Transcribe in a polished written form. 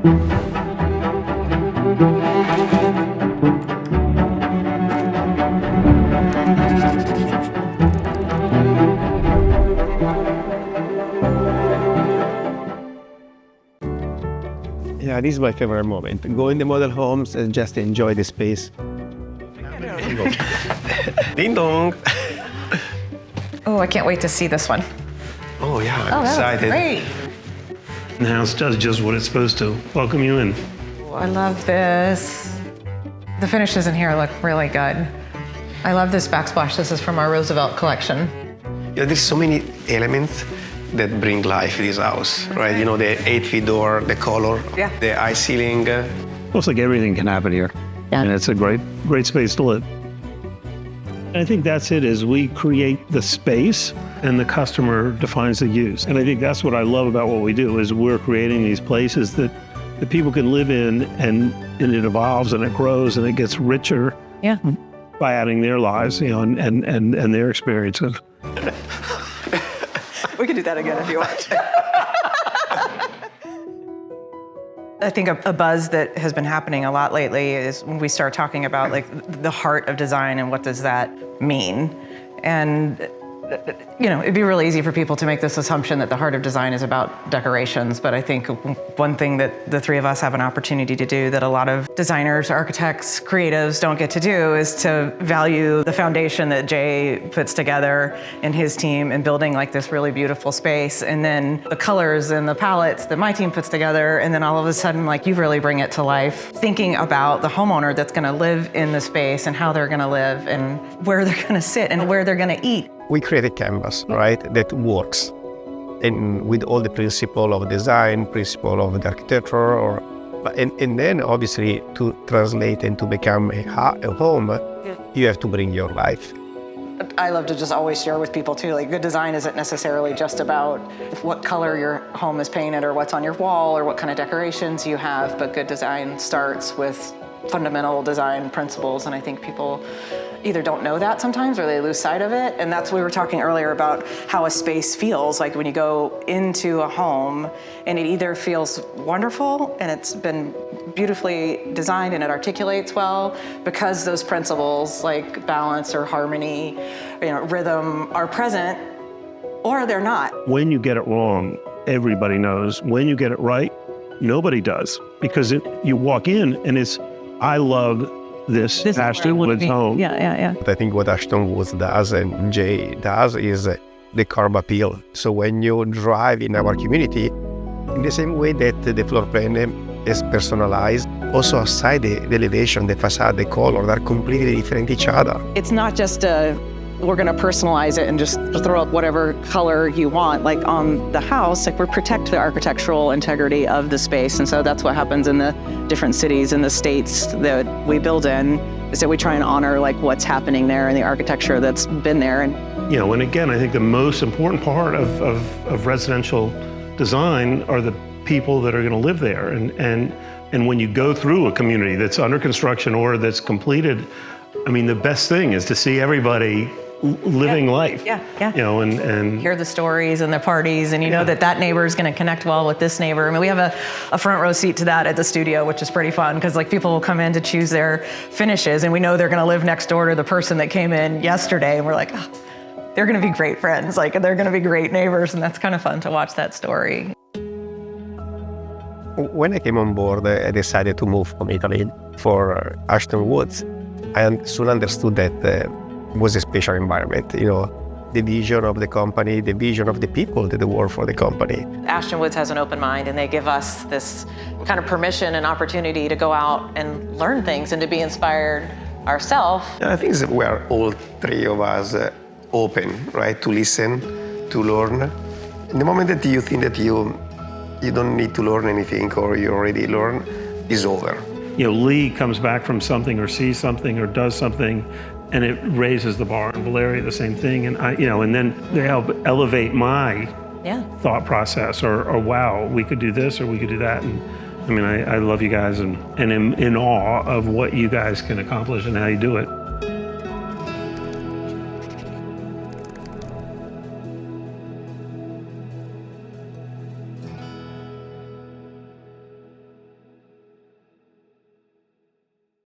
Yeah, this is my favorite moment. Go in the model homes and just enjoy the space. Ding dong. Oh, I can't wait to see this one. Oh yeah, I'm excited. Great. The house does just what it's supposed to. Welcome you in. Oh, I love this. The finishes in here look really good. I love this backsplash. This is from our Roosevelt collection. Yeah, there's so many elements that bring life to this house, right? You know, the 8-feet door, the color, the high ceiling. Looks like everything can happen here. Yeah. And it's a great space to live. And I think that's it, is we create the space and the customer defines the use. And I think that's what I love about what we do, is we're creating these places that the people can live in, and it evolves and it grows and it gets richer by adding their lives, you know, and their experiences. We can do that again if you want. I think a buzz that has been happening a lot lately is when we start talking about like the heart of design and what does that mean. And you know, it'd be really easy for people to make this assumption that the heart of design is about decorations, but I think one thing that the three of us have an opportunity to do that a lot of designers, architects, creatives don't get to do is to value the foundation that Jay puts together and his team in building like this really beautiful space, and then the colors and the palettes that my team puts together, and then all of a sudden like you really bring it to life, thinking about the homeowner that's gonna live in the space and how they're gonna live and where they're gonna sit and where they're gonna eat. We create a canvas, right, that works, and with all the principle of design, principle of the architecture, and then obviously to translate and to become a home, you have to bring your life. I love to just always share with people too, like good design isn't necessarily just about what color your home is painted or what's on your wall or what kind of decorations you have, but good design starts with fundamental design principles, and I think people either don't know that sometimes or they lose sight of it. And that's what we were talking earlier about how a space feels like when you go into a home, and it either feels wonderful and it's been beautifully designed and it articulates well because those principles like balance or harmony, you know, rhythm are present, or they're not. When you get it wrong, everybody knows. When you get it right, nobody does, because you walk in and it's, I love this Ashton Woods home. But I think what Ashton Woods does and Jay does is the curb appeal. So when you drive in our community, in the same way that the floor plan is personalized, also outside the elevation, the facade, the color, they're completely different each other. It's not just we're gonna personalize it and just throw up whatever color you want. Like on the house, like we protect the architectural integrity of the space. And so that's what happens in the different cities and the states that we build in, is that we try and honor like what's happening there and the architecture that's been there. And you know, and again, I think the most important part of residential design are the people that are gonna live there. And when you go through a community that's under construction or that's completed, I mean, the best thing is to see everybody living life. You know, and hear the stories and the parties, and you know that neighbor is going to connect well with this neighbor. I mean, we have a front row seat to that at the studio, which is pretty fun because like people will come in to choose their finishes, and we know they're going to live next door to the person that came in yesterday, and we're like, oh, they're going to be great friends, like they're going to be great neighbors, and that's kind of fun to watch that story. When I came on board, I decided to move from Italy for Ashton Woods. I soon understood that it was a special environment, you know, the vision of the company, the vision of the people that work for the company. Ashton Woods has an open mind, and they give us this kind of permission and opportunity to go out and learn things and to be inspired ourselves. I think we are all three of us open, right, to listen, to learn. In the moment that you think that you don't need to learn anything or you already learn, is over. you know, Leigh comes back from something or sees something or does something and it raises the bar, and Valerio the same thing, and and then they help elevate my thought process, or wow, we could do this or we could do that. And I mean, I love you guys and am in awe of what you guys can accomplish and how you do it.